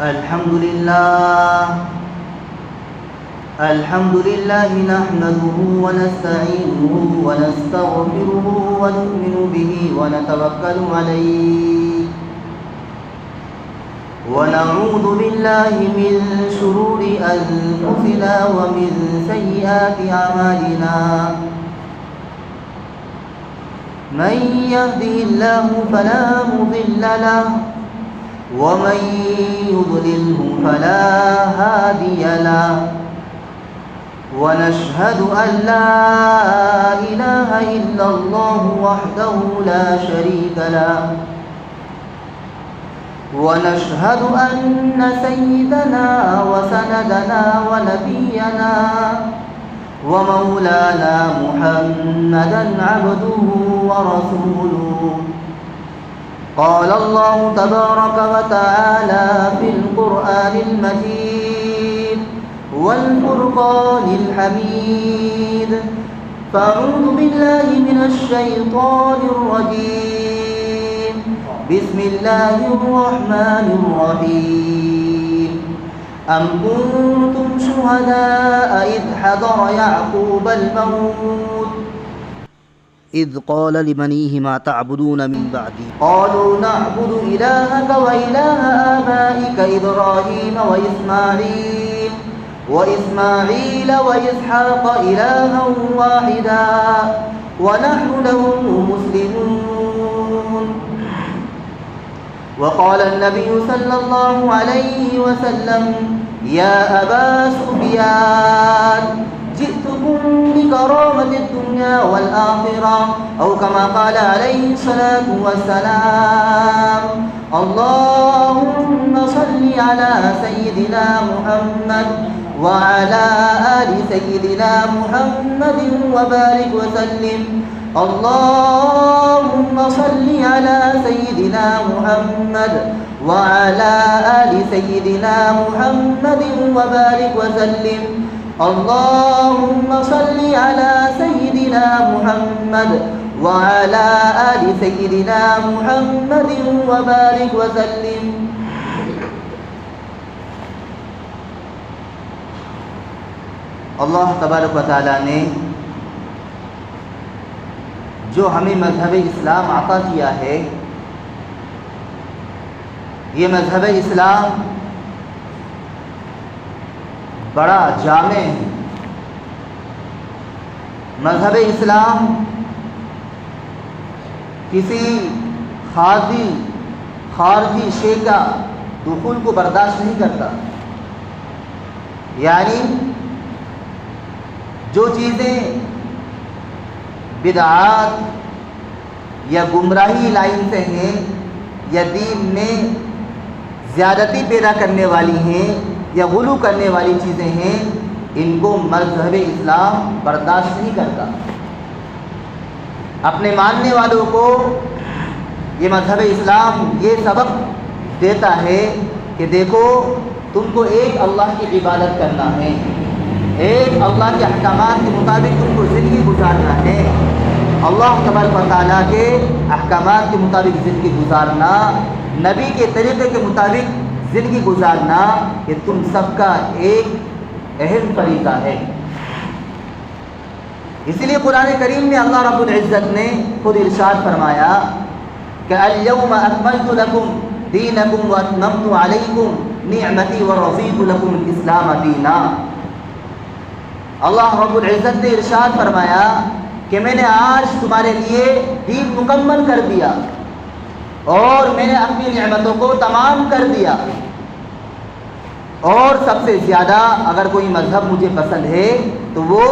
الحمد لله نحمده ونستعينه ونستغفره ونؤمن به ونتوكل عليه ونعوذ بالله من شرور أنفسنا ومن سيئات أعمالنا من يهده الله فلا مضل له ومن يضلله فلا هادي له ونشهد أن لا إله إلا الله وحده لا شريك له ونشهد أن سيدنا وسندنا ونبينا ومولانا محمدا عبده ورسوله قال الله تبارك وتعالى في القرآن المجيد والفرقان الحميد فأعوذ بالله من الشيطان الرجيم بسم الله الرحمن الرحيم أم كنتم شهداء إذ حضر يعقوب الموت إذ قال لبنيه ما تعبدون من بعدي قالوا نعبد إلهك وإله آبائك إبراهيم وإسماعيل وإسحاق إلها واحدا ونحن له مسلمون وقال النبي صلى الله عليه وسلم يا أبا سفيان جئتكم بكرامة الدنيا والآخرة أو كما قال عليه الصلاة والسلام اللهم صل على سيدنا محمد وعلى آل سيدنا محمد وبارك وسلم اللهم صل على سيدنا محمد وعلى آل سيدنا محمد وبارك وسلم اللهم صل على سيدنا محمد وعلى آل سيدنا محمد وبارك وسلم اللہ تبارک و تعالیٰ نے جو ہمیں مذہب اسلام عطا کیا ہے، یہ مذہب اسلام بڑا جامع ہے۔ مذہب اسلام کسی خارجی شے کا دخول کو برداشت نہیں کرتا، یعنی جو چیزیں بدعات یا گمراہی لائن سے ہیں یا دین میں زیادتی پیدا کرنے والی ہیں یا غلو کرنے والی چیزیں ہیں، ان کو مذہب اسلام برداشت نہیں کرتا۔ اپنے ماننے والوں کو یہ مذہب اسلام یہ سبق دیتا ہے کہ دیکھو تم کو ایک اللہ کی عبادت کرنا ہے، ایک اللہ کے احکامات کے مطابق تم کو زندگی گزارنا ہے، اللہ تبارک و تعالیٰ کے احکامات کے مطابق زندگی گزارنا، نبی کے طریقے کے مطابق زندگی گزارنا، یہ تم سب کا ایک اہم فریضہ ہے۔ اسی لیے قرآن کریم میں اللہ رب العزت نے خود ارشاد فرمایا کہ اليوم اکملت لکم دینکم واتممت علیکم نعمتی ورضیت لکم الاسلام دینا۔ اللہ رب العزت نے ارشاد فرمایا کہ میں نے آج تمہارے لیے دین مکمل کر دیا اور میں نے اپنی نعمتوں کو تمام کر دیا، اور سب سے زیادہ اگر کوئی مذہب مجھے پسند ہے تو وہ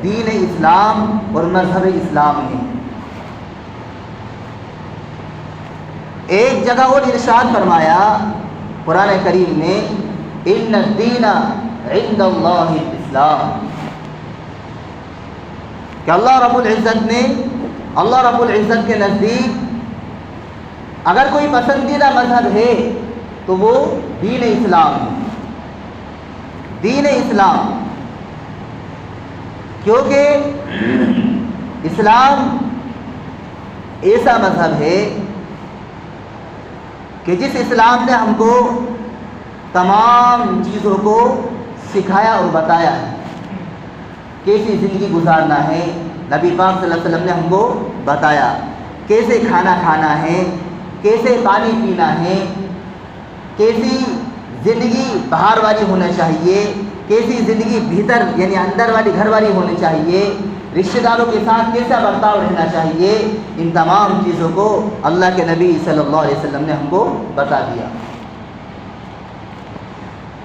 دین اسلام اور مذہب اسلام ہے۔ ایک جگہ اور ارشاد فرمایا قرآن کریم میں ان الدین عند اللہ الاسلام، کہ اللہ رب العزت کے نزدیک اگر کوئی پسندیدہ مذہب ہے تو وہ دین اسلام ہے۔ دین اسلام کیونکہ اسلام ایسا مذہب ہے کہ جس اسلام نے ہم کو تمام چیزوں کو سکھایا اور بتایا ہے۔ کیسی زندگی گزارنا ہے نبی پاک صلی اللہ علیہ وسلم نے ہم کو بتایا، کیسے کھانا کھانا ہے، کیسے پانی پینا ہے، کیسی زندگی باہر والی ہونا چاہیے، کیسی زندگی بھیتر یعنی اندر والی گھر والی ہونی چاہیے، رشتہ داروں کے ساتھ کیسا برتاؤ رہنا چاہیے، ان تمام چیزوں کو اللہ کے نبی صلی اللہ علیہ وسلم نے ہم کو بتا دیا۔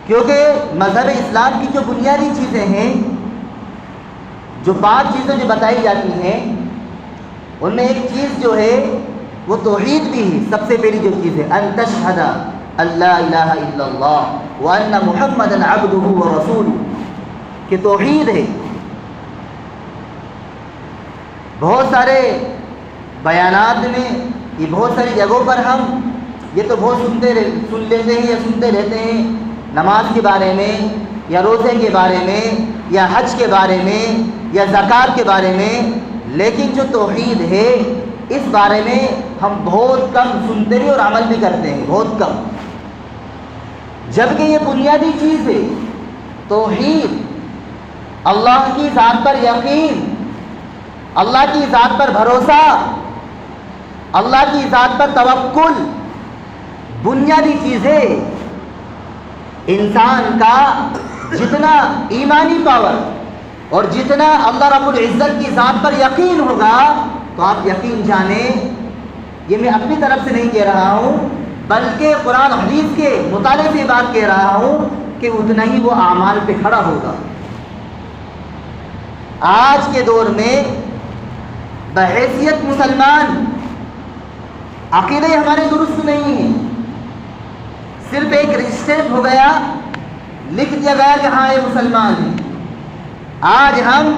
کیونکہ مذہب اسلام کی جو بنیادی چیزیں ہیں، جو 5 چیزیں جو بتائی جاتی ہیں، ان میں ایک چیز جو ہے وہ توحید بھی ہے۔ سب سے پہلی جو چیز ہے ان تشہد اللہ الہ الا اللہ وان محمدا عبدہ ورسولہ، کہ توحید ہے۔ بہت سارے بیانات میں، یہ بہت ساری جگہوں پر ہم یہ تو بہت سن لیتے ہیں یا سنتے رہتے ہیں، نماز کے بارے میں یا روزے کے بارے میں یا حج کے بارے میں یا زکوٰۃ کے بارے میں، لیکن جو توحید ہے اس بارے میں ہم بہت کم سنتے ہیں اور عمل بھی کرتے ہیں، بہت کم۔ جبکہ یہ بنیادی چیز ہے توحید، اللہ کی ذات پر یقین، اللہ کی ذات پر بھروسہ، اللہ کی ذات پر توکل، بنیادی چیز ہے۔ انسان کا جتنا ایمانی پاور اور جتنا اللہ رب العزت کی ذات پر یقین ہوگا، تو آپ یقین جانیں، یہ میں اپنی طرف سے نہیں کہہ رہا ہوں بلکہ قرآن حدیث کے مطالعے سے بات کہہ رہا ہوں کہ اتنا ہی وہ اعمال پہ کھڑا ہوگا۔ آج کے دور میں بحیثیت مسلمان عقیدے ہمارے درست نہیں ہیں، صرف ایک رجسٹر ہو گیا، لکھ دیا گیا کہ ہاں یہ مسلمان ہیں۔ آج ہم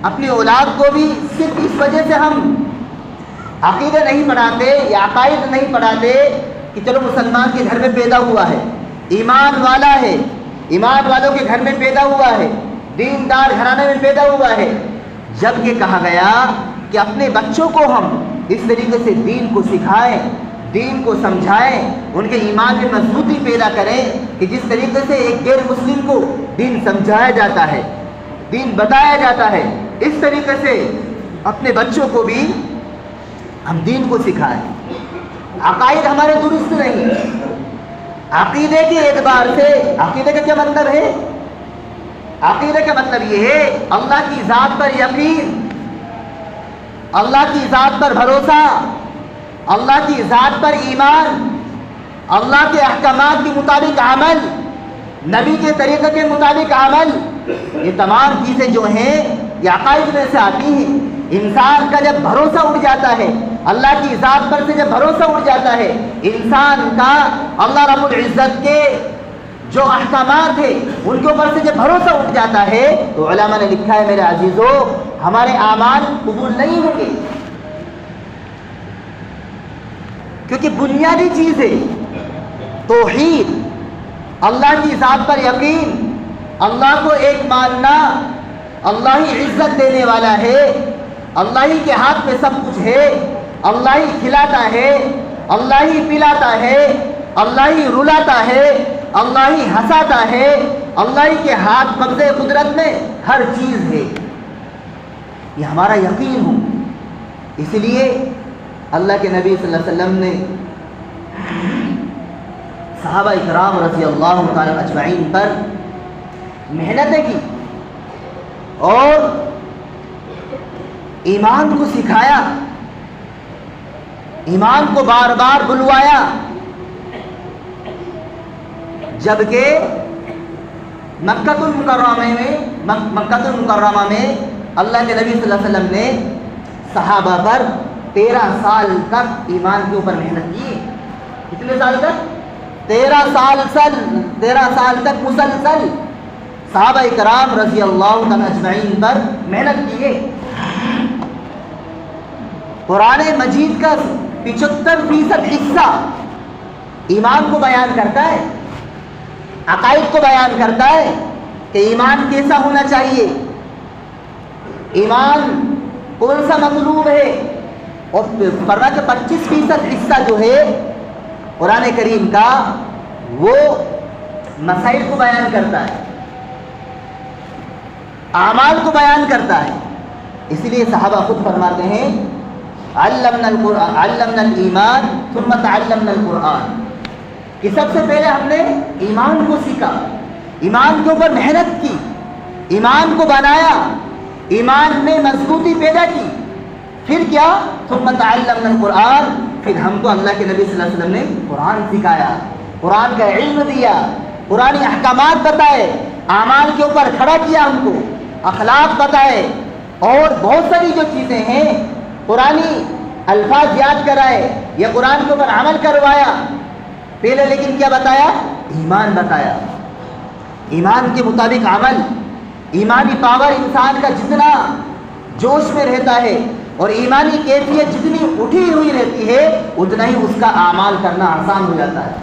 اپنی اولاد کو بھی صرف اس وجہ سے ہم عقیدے نہیں پڑھاتے یا عقائد نہیں پڑھاتے کہ چلو مسلمان کے گھر میں پیدا ہوا ہے، ایمان والا ہے، ایمان والوں کے گھر میں پیدا ہوا ہے، دیندار گھرانے میں پیدا ہوا ہے، جبکہ کہا گیا کہ اپنے بچوں کو ہم اس طریقے سے دین کو سکھائیں، دین کو سمجھائیں، ان کے ایمان میں مضبوطی پیدا کریں کہ جس طریقے سے ایک غیر مسلم کو دین سمجھایا جاتا ہے، دین بتایا جاتا ہے، اس طریقے سے اپنے بچوں کو بھی ہم دین کو سکھائیں۔ عقائد ہمارے درست نہیں۔ عقیدے کے اعتبار سے، عقیدے کا کیا مطلب ہے؟ عقیدے کا مطلب یہ ہے اللہ کی ذات پر یقین، اللہ کی ذات پر بھروسہ، اللہ کی ذات پر ایمان، اللہ کے احکامات کے مطابق عمل، نبی کے طریقے کے مطابق عمل، یہ تمام چیزیں جو ہیں یہ عقائد میں سے آتی ہیں۔ انسان کا جب بھروسہ اٹھ جاتا ہے، اللہ کی ذات پر سے جب بھروسہ اٹھ جاتا ہے، انسان کا اللہ رب العزت کے جو احکامات ہیں ان کے اوپر سے جب بھروسہ اٹھ جاتا ہے، تو علماء نے لکھا ہے میرے عزیزو، ہمارے اعمال قبول نہیں ہوں گے، کیونکہ بنیادی چیز ہے توحید، اللہ کی ذات پر یقین، اللہ کو ایک ماننا، اللہ ہی عزت دینے والا ہے، اللہ ہی کے ہاتھ میں سب کچھ ہے، اللہ ہی کھلاتا ہے، اللہ ہی پلاتا ہے، اللہ ہی رلاتا ہے، اللہ ہی ہنساتا ہے، اللہ ہی کے ہاتھ قبضے قدرت میں ہر چیز ہے، یہ ہمارا یقین ہو۔ اس لیے اللہ کے نبی صلی اللہ علیہ وسلم نے صحابہ اکرام رضی اللہ تعالی اجمعین پر محنتیں کی اور ایمان کو سکھایا، ایمان کو بار بار بلوایا، جبکہ مکہ المکرمہ میں اللہ کے نبی صلی اللہ علیہ وسلم نے صحابہ پر 13 سال تک ایمان کے اوپر محنت کی۔ کتنے سال تک؟ 13 سال تک مسلسل صحابہ کرام رضی اللہ تعالی اجمعین پر محنت کی ہے۔ قرآن مجید کا 75% حصہ ایمان کو بیان کرتا ہے، عقائد کو بیان کرتا ہے کہ ایمان کیسا ہونا چاہیے، ایمان کون سا مطلوب ہے، اور فرما کہ 25% حصہ جو ہے قرآن کریم کا وہ مسائل کو بیان کرتا ہے، اعمال کو بیان کرتا ہے۔ اسی لیے صحابہ خود فرماتے ہیں علمنا القرآن علمنا الایمان ثم تعلمنا القرآن، کہ سب سے پہلے ہم نے ایمان کو سیکھا، ایمان کے اوپر محنت کی، ایمان کو بنایا، ایمان میں مضبوطی پیدا کی، پھر کیا ثم تعلمنا القرآن، پھر ہم کو اللہ کے نبی صلی اللہ علیہ وسلم نے قرآن سکھایا، قرآن کا علم دیا، قرآنی احکامات بتائے، اعمال کے اوپر کھڑا کیا، ہم کو اخلاق بتائے، اور بہت ساری جو چیزیں ہیں قرآنی الفاظ یاد کرائے یا قرآن کے اوپر عمل کروایا پہلے، لیکن کیا بتایا؟ ایمان بتایا، ایمان کے مطابق عمل۔ ایمانی پاور انسان کا جتنا جوش میں رہتا ہے اور ایمانی کیفیت جتنی اٹھی ہوئی رہتی ہے اتنا ہی اس کا اعمال کرنا آسان ہو جاتا ہے۔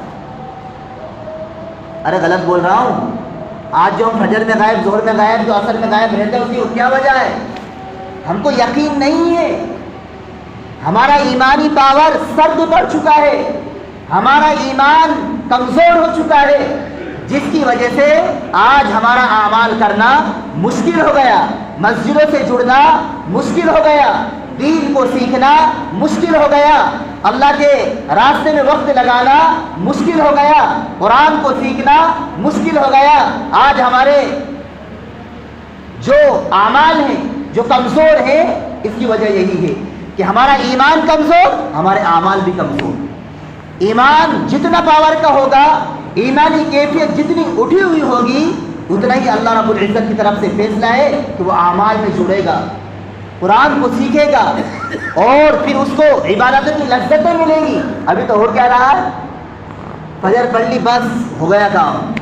ارے غلط بول رہا ہوں؟ آج جو ہم فجر میں غائب، ظہر میں غائب، جو عصر میں غائب رہتے ہیں اس کی کیا وجہ ہے؟ ہم کو یقین نہیں ہے، ہمارا ایمانی پاور سرد پڑ چکا ہے، ہمارا ایمان کمزور ہو چکا ہے، جس کی وجہ سے آج ہمارا اعمال کرنا مشکل ہو گیا، مسجدوں سے جڑنا مشکل ہو گیا، دین کو سیکھنا مشکل ہو گیا، اللہ کے راستے میں وقت لگانا مشکل ہو گیا، قرآن کو سیکھنا مشکل ہو گیا۔ آج ہمارے جو اعمال ہیں جو کمزور ہیں، اس کی وجہ یہی ہے کہ ہمارا ایمان کمزور، ہمارے اعمال بھی کمزور۔ ایمان جتنا پاور کا ہوگا، ایمانی کیفیت جتنی اٹھی ہوئی ہوگی، اتنا ہی اللہ رب العزت کی طرف سے فیصلہ ہے کہ وہ اعمال میں جڑے گا، قرآن کو سیکھے گا، اور پھر اس کو عبادت کی لذتیں ملیں گی۔ ابھی تو ہو کیا رہا ہے؟ فجر پڑھ لی بس ہو گیا کام،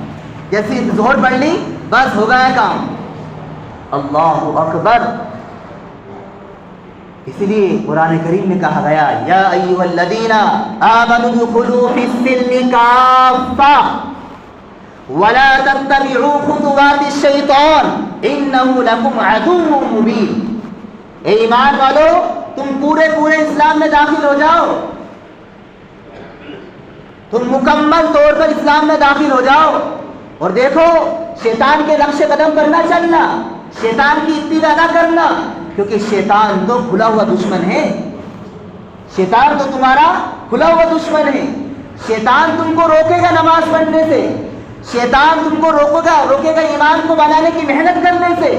جیسے ظہر پڑھ لی بس ہو گیا کام۔ اللہ اکبر! اسی لیے قرآن کریم میں کہا گیا یا ایھا الذین آمنوا ادخلوا فی السلم کافہ ولا تتبعوا خطوات الشیطان انہ لکم عدو مبین۔ اے ایمان والو، تم پورے اسلام میں داخل ہو جاؤ، تم مکمل طور پر اسلام میں داخل ہو جاؤ، اور دیکھو شیطان کے نقش قدم پر نہ چلنا، شیطان کی اتباع نہ کرنا، کیونکہ شیطان تو کھلا ہوا دشمن ہے، شیطان تو تمہارا کھلا ہوا دشمن ہے۔ شیطان تم کو روکے گا نماز پڑھنے سے، شیطان تم کو روکے گا ایمان کو بنانے کی محنت کرنے سے،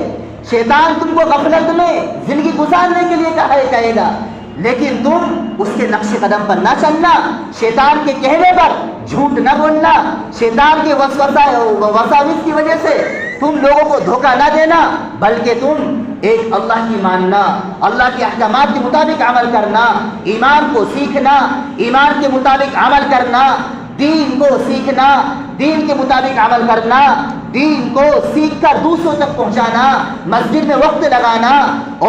شیطان تم کو غفلت میں زندگی گزارنے کے لیے کہے گا، لیکن تم اس کے نقش قدم پر نہ چلنا، شیطان کے کہنے پر جھوٹ نہ بولنا، شیطان کے وساوس کی وجہ سے تم لوگوں کو دھوکہ نہ دینا، بلکہ تم ایک اللہ کی ماننا، اللہ کے احکامات کے مطابق عمل کرنا، ایمان کو سیکھنا، ایمان کے مطابق عمل کرنا، دین کو سیکھنا، دین کے مطابق عمل کرنا، دین کو سیکھ کر دوسروں تک پہنچانا، مسجد میں وقت لگانا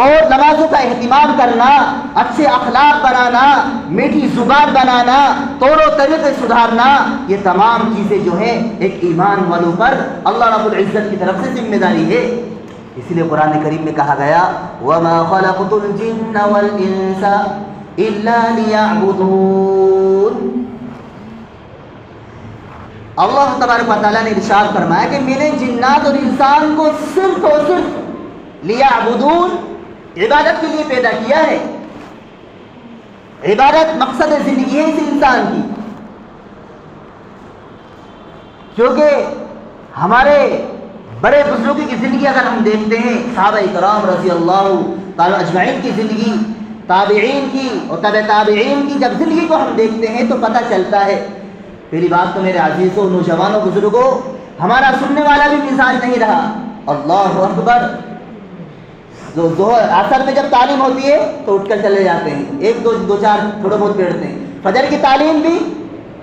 اور نمازوں کا اہتمام کرنا، اچھے اخلاق بنانا، میٹھی زبان بنانا، طور و طریقے سدھارنا، یہ تمام چیزیں جو ہیں ایک ایمان والوں پر اللہ رب العزت کی طرف سے ذمہ داری ہے۔ اسی لیے قرآن کریم میں کہا گیا وَمَا خَلَقْتُ الْجِنَّ وَالْإِنسَ إِلَّا لِيَعْبُدُونَ۔ اللہ تبارک و تعالیٰ نے ارشاد فرمایا کہ میں نے جنات اور انسان کو صرف اور صرف لیعبدون، عبادت کے لیے پیدا کیا ہے۔ عبادت مقصد زندگی ہے اس انسان کی، کیونکہ ہمارے بڑے بزرگوں کی زندگی اگر ہم دیکھتے ہیں، صحابہ کرام رضی اللہ تعالی اجمعین کی زندگی، تابعین کی اور تبع تابعین کی جب زندگی کو ہم دیکھتے ہیں تو پتہ چلتا ہے۔ پہلی بات تو میرے عزیزوں، نوجوانوں، بزرگوں، ہمارا سننے والا بھی مزاج نہیں رہا۔ اللہ اکبر! عصر میں جب تعلیم ہوتی ہے تو اٹھ کر چلے جاتے ہیں، ایک دو چار تھوڑے بہت بیٹھتے ہیں، فجر کی تعلیم بھی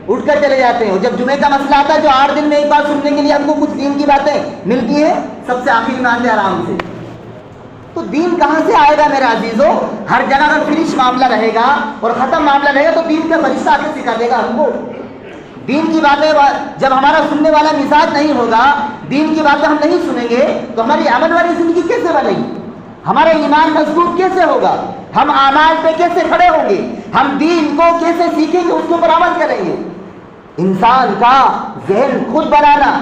اٹھ کر چلے جاتے ہیں، اور جب جمعے کا مسئلہ آتا ہے جو 8 دن میں ایک بار سننے کے لیے ہم کو کچھ دین کی باتیں ملتی ہیں، سب سے آخر میں آتے ہیں آرام سے۔ تو دین کہاں سے آئے گا میرے عزیزوں؟ ہر جگہ اگر فنش معاملہ رہے گا اور ختم معاملہ رہے گا تو دین کا فرشتہ آ کے سکھا دے گا ہم کو۔ دین کی باتیں جب ہمارا سننے والا مزاج نہیں ہوگا، دین کی باتیں ہم نہیں سنیں گے تو ہماری عمل والی زندگی کیسے بنے گی؟ ہمارا ایمان مضبوط کیسے ہوگا؟ ہم اعمال پہ کیسے کھڑے ہوں گے؟ ہم دین کو کیسے سیکھیں گے، اس کے اوپر عمل کریں گے؟ انسان کا ذہن خود بنانا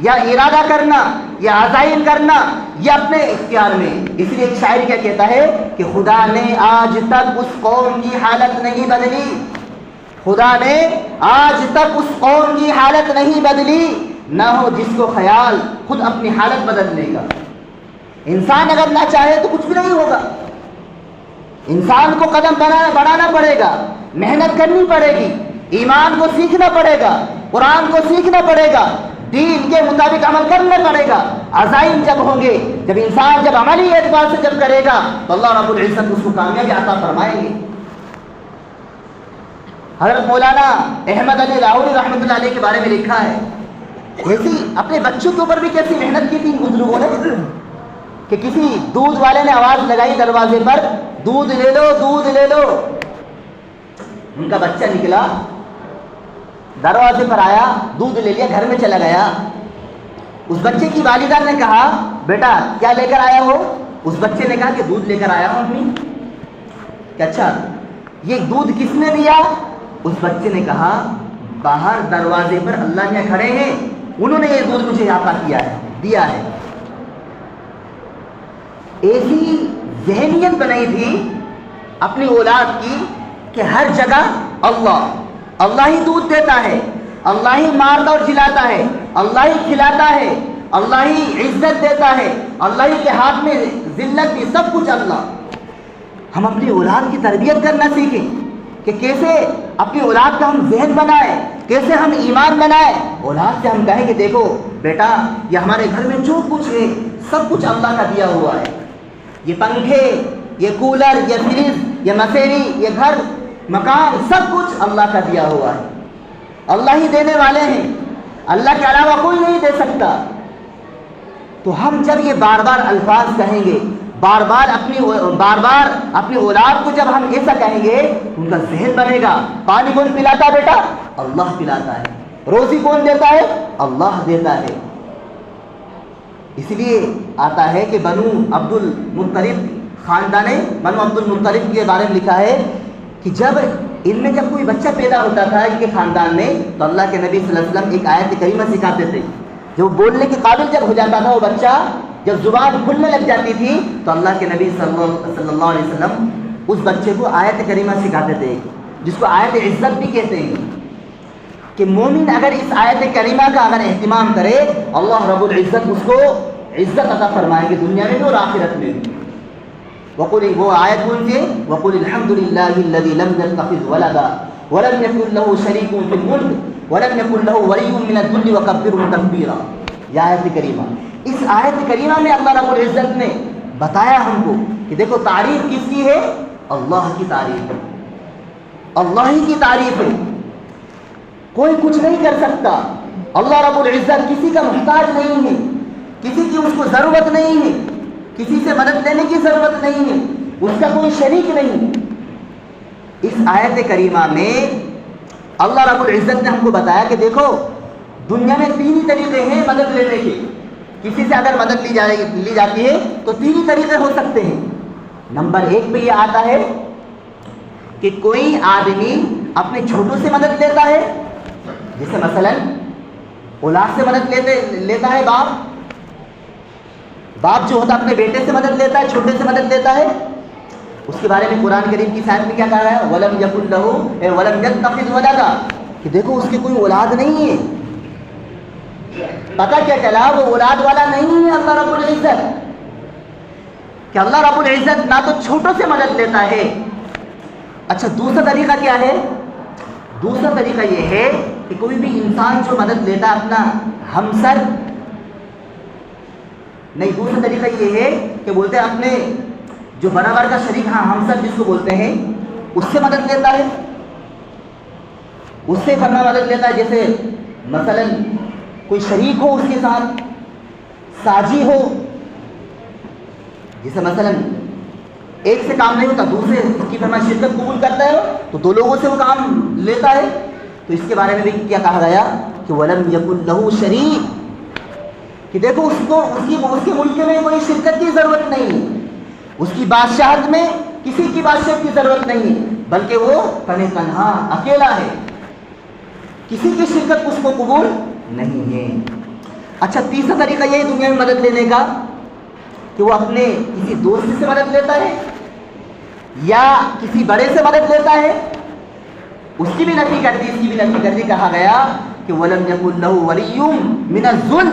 یا ارادہ کرنا یا عزائم کرنا یہ اپنے اختیار میں. اس لیے ایک شاعر کیا کہتا ہے کہ خدا نے آج تک اس قوم کی حالت نہیں بدلی, خدا نے آج تک اس قوم کی حالت نہیں بدلی نہ ہو جس کو خیال خود اپنی حالت بدلنے کا. انسان اگر نہ چاہے تو کچھ بھی نہیں ہوگا. انسان کو قدم بڑھانا پڑے گا, محنت کرنی پڑے گی, ایمان کو سیکھنا پڑے گا, قرآن کو سیکھنا پڑے گا, دین کے مطابق عمل کرنا پڑے گا. عزائم جب ہوں گے, جب انسان جب عملی اعتبار سے جب کرے گا تو اللہ رب العزت اس کو کامیابی عطا فرمائیں گے. حضرت مولانا احمد علی لاہوری رحمۃ اللہ علیہ کے بارے میں لکھا ہے, ایسی اپنے بچوں کے اوپر بھی کیسی محنت کی تھی بزرگوں نے کہ کسی دودھ والے نے آواز لگائی دروازے پر, دودھ لے لو دودھ لے لو. ان کا بچہ نکلا, دروازے پر آیا, دودھ لے لیا, گھر میں چلا گیا. اس بچے کی والدہ نے کہا بیٹا کیا لے کر آیا ہو؟ اس بچے نے کہا کہ دودھ لے کر آیا ہوں امی. کہ اچھا یہ دودھ کس نے دیا؟ اس بچے نے کہا باہر دروازے پر اللہ میاں کھڑے ہیں, انہوں نے یہ دودھ مجھے عطا کیا ہے, دیا ہے. ایسی ذہنیت بنائی تھی اپنی اولاد کی کہ ہر جگہ اللہ, اللہ ہی دودھ دیتا ہے, اللہ ہی مارتا اور جلاتا ہے, اللہ ہی کھلاتا ہے, اللہ ہی عزت دیتا ہے, اللہ ہی کے ہاتھ میں ذلت بھی, سب کچھ اللہ. ہم اپنی اولاد کی تربیت کرنا سیکھیں کہ کیسے اپنی اولاد کا ہم ذہن بنائیں, کیسے ہم ایمان بنائیں. اولاد سے ہم کہیں کہ دیکھو بیٹا یہ ہمارے گھر میں جو کچھ ہے سب کچھ اللہ کا دیا ہوا ہے. یہ پنکھے, یہ کولر, یہ فریج, یہ مسیری, یہ گھر مکان, سب کچھ اللہ کا دیا ہوا ہے. اللہ ہی دینے والے ہیں, اللہ کے علاوہ کوئی نہیں دے سکتا. تو ہم جب یہ بار بار الفاظ کہیں گے, بار بار اپنی اولاد کو جب ہم ایسا کہیں گے ان کا ذہن بنے گا. پانی کون پلاتا ہے بیٹا؟ اللہ پلاتا ہے. روزی کون دیتا ہے؟ اللہ دیتا ہے. اس لیے آتا ہے کہ بنو عبد المطلب, خاندان بنو عبد المطلب کے بارے میں لکھا ہے کہ جب ان میں جب کوئی بچہ پیدا ہوتا تھا ان کے خاندان میں تو اللہ کے نبی صلی اللہ علیہ وسلم ایک آیت کریمہ سکھاتے تھے. جو بولنے کے قابل جب ہو جاتا تھا وہ بچہ, جب زبان کھلنے لگ جاتی تھی تو اللہ کے نبی صلی اللہ علیہ وسلم اس بچے کو آیت کریمہ سکھاتے تھے جس کو آیت عزت بھی کہتے ہیں کہ مومن اگر اس آیت کریمہ کا اگر اہتمام کرے اللہ رب العزت اس کو عزت عطا فرمائیں گے دنیا میں بھی اور آخرت میں بھی. وقل, وہ آیت کون سی ہے؟ وقل الحمد للہ الذی لم یتخذ ولدا ولم یکن له شریک فی الملک ولم یکن له ولی من الذل وکبرہ تکبیرا. یہ آیت کریمہ, اس آیت کریمہ میں اللہ رب العزت نے بتایا ہم کو کہ دیکھو تعریف کس کی ہے؟ اللہ کی تعریف ہے, اللہ ہی کی تعریف ہے. کوئی کچھ نہیں کر سکتا. اللہ رب العزت کسی کا محتاج نہیں ہے, کسی کی اس کو ضرورت نہیں ہے, کسی سے مدد لینے کی ضرورت نہیں ہے, اس کا کوئی شریک نہیں. اس آیت کریمہ میں اللہ رب العزت نے ہم کو بتایا کہ دیکھو دنیا میں 3 ہی طریقے ہیں مدد لینے کے. کسی سے اگر مدد لی جاتی ہے تو 3 ہی طریقے ہو سکتے ہیں. نمبر 1 پہ یہ آتا ہے کہ کوئی آدمی اپنے چھوٹوں سے مدد لیتا ہے, جیسے مثلا اولاد سے مدد لیتا ہے باپ جو ہوتا ہے اپنے بیٹے سے مدد لیتا ہے, چھوٹے سے مدد لیتا ہے. اس کے بارے میں قرآن کریم کی آیت میں کیا کہا ہے؟ وَلَمْ يَكُنْ لَهُ وَلَمْ يَتَّخِذْ وَلَدًا, کہ دیکھو اس کی کوئی اولاد نہیں ہے. پتہ کیا چلا؟ وہ اولاد والا نہیں ہے اللہ رب العزت, کہ اللہ رب العزت نہ تو چھوٹوں سے مدد لیتا ہے. اچھا دوسرا طریقہ کیا ہے؟ دوسرا طریقہ یہ ہے کہ کوئی بھی انسان جو مدد لیتا ہے اپنا ہمسر نہیں, دوسرا طریقہ یہ ہے کہ بولتے ہیں اپنے جو برابر کا شریک, ہاں ہمسر جس کو بولتے ہیں, اس سے مدد لیتا ہے. اس سے کرنا مدد لیتا ہے. جیسے مثلا کوئی شریک ہو اس کے ساتھ, ساجی ہو, جیسے مثلا ایک سے کام نہیں ہوتا دوسرے کی فرما شرکت قبول کرتا ہے تو 2 لوگوں سے وہ کام لیتا ہے. تو اس کے بارے میں بھی کیا کہا گیا کہ وَلَمْ يَكُنْ لَهُ شَرِيكٌ, کہ دیکھو اس کے ملک میں کوئی شرکت کی ضرورت نہیں, اس کی بادشاہت میں کسی کی بادشاہت کی ضرورت نہیں, بلکہ وہ تنہا اکیلا ہے. کسی کی شرکت اس کو قبول نہیں ہے۔ اچھا تیسرا طریقہ یہی دنیا میں مدد لینے کا کہ وہ اپنے کسی دوست سے مدد لیتا ہے یا کسی بڑے سے مدد لیتا ہے، اس کی بھی نفی کر دی، اس کی بھی نفی کر دی۔ کہا گیا کہ وَلَمْ يَكُنْ لَهُ وَلِيٌّ مِّنَ الذُّلِّ،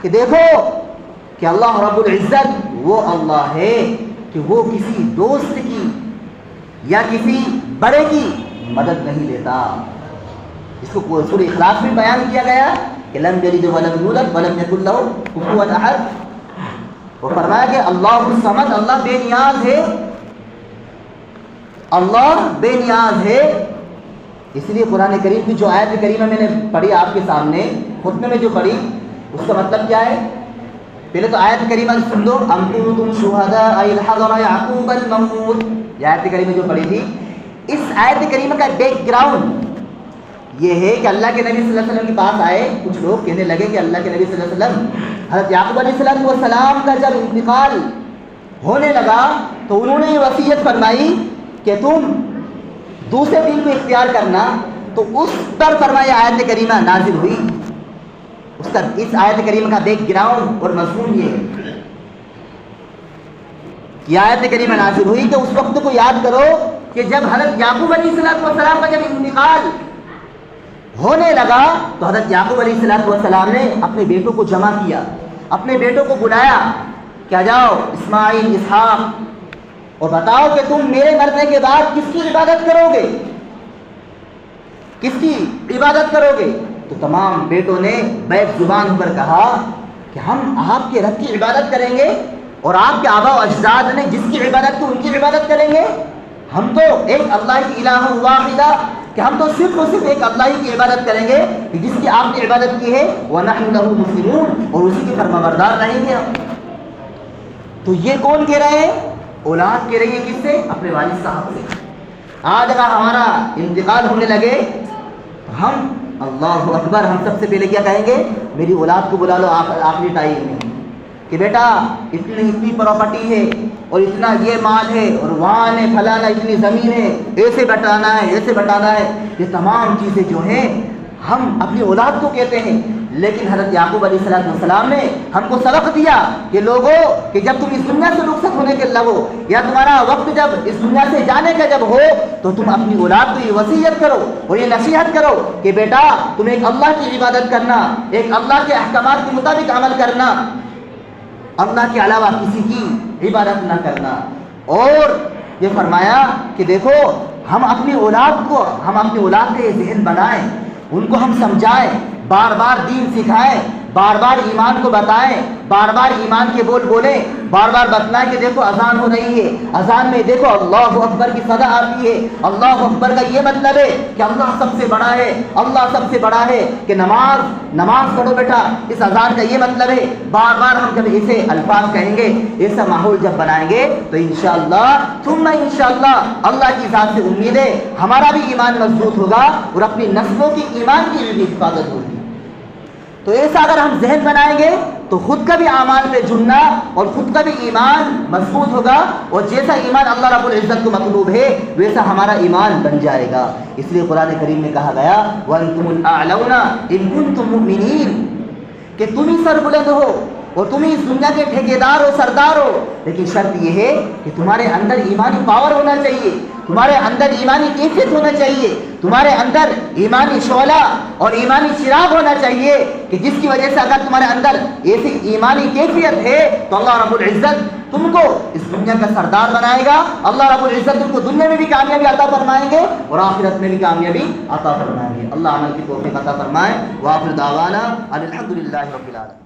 کہ دیکھو کہ اللہ رب العزت وہ اللہ ہے کہ وہ کسی دوست کی یا کسی بڑے کی مدد نہیں لیتا۔ اس کو سورہ اخلاص میں بیان کیا گیا کہ لم یلد ولم یولد ولم یکن لہ کفوا احد، وہ فرمایا کہ اللہ الصمد، اللہ بے نیاز ہے، اللہ بے نیاز ہے۔ اس لیے قرآن کریم کی جو آیت کریمہ میں نے پڑھی آپ کے سامنے خطبے میں جو پڑھی، اس کا مطلب کیا ہے؟ پہلے تو آیت کریمہ سن لو، ام کنتم شہداء اذ حضر یعقوب الموت، یہ آیت کریمہ جو پڑھی تھی، اس آیت کریمہ کا بیک گراؤنڈ یہ ہے کہ اللہ کے نبی صلی اللہ علیہ وسلم کے پاس آئے کچھ لوگ، کہنے لگے کہ اللہ کے نبی صلی اللہ علیہ وسلم، حضرت یعقوب علیہ السلام کا جب انتقال ہونے لگا تو انہوں نے یہ وصیت فرمائی کہ تم دوسرے دین کو اختیار کرنا، تو اس پر فرمایا آیت کریمہ نازل ہوئی۔ اس آیت کریمہ کا بیک گراؤنڈ اور مضمون یہ ہے، یہ آیت کریمہ نازل ہوئی کہ اس وقت کو یاد کرو کہ جب حضرت یعقوب علیہ السلام کا جب انتقال ہونے لگا تو حضرت یعقوب علیہ السلام نے اپنے بیٹوں کو جمع کیا، اپنے بیٹوں کو بلایا کہ جاؤ اسماعیل، اسحاق، اور بتاؤ کہ تم میرے مرنے کے بعد کس کی عبادت کرو گے، کس کی عبادت کرو گے؟ تو تمام بیٹوں نے بیک زبان ہو کر کہا کہ ہم آپ کے رب کی عبادت کریں گے، اور آپ کے آبا و اجداد نے جس کی عبادت کی ان کی عبادت کریں گے۔ ہم تو ایک اللہ کی الہ واحدہ، کہ ہم تو صرف اور صرف ایک اللہ کی عبادت کریں گے کہ جس کی آپ نے عبادت کی ہے، وَنَحْنُ لَهُ مُسْلِمُونَ، اور اسی کے فرمانبردار رہیں گے ہم۔ تو یہ کون کہہ رہے ہیں؟ اولاد کہہ رہی ہے کس سے؟ اپنے والد صاحب سے۔ آج اگر ہمارا انتقال ہونے لگے ہم اللہ اکبر، ہم سب سے پہلے کیا کہیں گے؟ میری اولاد کو بلا لو آخری ٹائم میں کہ بیٹا اتنی پراپرٹی ہے اور اتنا یہ مال ہے اور وہاں ہے فلانا اتنی زمین ہے، ایسے بٹانا ہے، ایسے بٹانا ہے۔ یہ تمام چیزیں جو ہیں ہم اپنی اولاد کو کہتے ہیں، لیکن حضرت یعقوب علیہ السلام نے ہم کو سبق دیا کہ لوگوں کہ جب تم اس دنیا سے رخصت ہونے کے لگو یا تمہارا وقت جب اس دنیا سے جانے کا جب ہو تو تم اپنی اولاد کو یہ وصیت کرو اور یہ نصیحت کرو کہ بیٹا تم ایک اللہ کی عبادت کرنا، ایک اللہ کے احکامات کے مطابق عمل کرنا، اللہ کے علاوہ کسی کی عبادت نہ کرنا۔ اور یہ فرمایا کہ دیکھو ہم اپنی اولاد کا یہ ذہن بنائیں، ان کو ہم سمجھائیں، بار بار دین سکھائیں، بار بار ایمان کو بتائیں، بار بار ایمان کے بول بولیں، بار بار بتلائیں کہ دیکھو اذان ہو رہی ہے، اذان میں دیکھو اللہ اکبر کی صدا آتی ہے، اللہ اکبر کا یہ مطلب ہے کہ اللہ سب سے بڑا ہے، اللہ سب سے بڑا ہے، کہ نماز پڑھو بیٹا، اس اذان کا یہ مطلب ہے۔ بار بار ہم جب ایسے الفاظ کہیں گے، ایسا ماحول جب بنائیں گے تو انشاءاللہ ثم انشاءاللہ اللہ کی ذات سے امید ہے ہمارا بھی ایمان مضبوط ہوگا اور اپنی نسلوں کی ایمان کی بھی حفاظت ہوگی۔ تو ایسا اگر ہم ذہن بنائیں گے تو خود کا بھی اعمال پہ جمنا اور خود کا بھی ایمان مضبوط ہوگا، اور جیسا ایمان اللہ رب العزت کو مطلوب ہے ویسا ہمارا ایمان بن جائے گا۔ اس لیے قرآن کریم میں کہا گیا وَأَنْتُمُ الْأَعْلَوْنَ إِن كُنتُم مُؤْمِنِينَ، کہ تم ہی سربلند ہو اور تم ہی اس دنیا کے ٹھیکیدار ہو، سردار ہو، لیکن شرط یہ ہے کہ تمہارے اندر ایمانی پاور ہونا چاہیے، تمہارے اندر ایمانی کیفیت ہونا چاہیے، تمہارے اندر ایمانی شعلہ اور ایمانی چراغ ہونا چاہیے، کہ جس کی وجہ سے اگر تمہارے اندر ایسی ایمانی کیفیت ہے تو اللہ رب العزت تم کو اس دنیا کا سردار بنائے گا، اللہ رب العزت تم کو دنیا میں بھی کامیابی عطا فرمائیں گے اور آخرت میں بھی کامیابی عطا فرمائیں گے۔ اللہ عمل کی توفیق عطا فرمائے۔ وآخر دعوانا الحمدللہ رب العالمین۔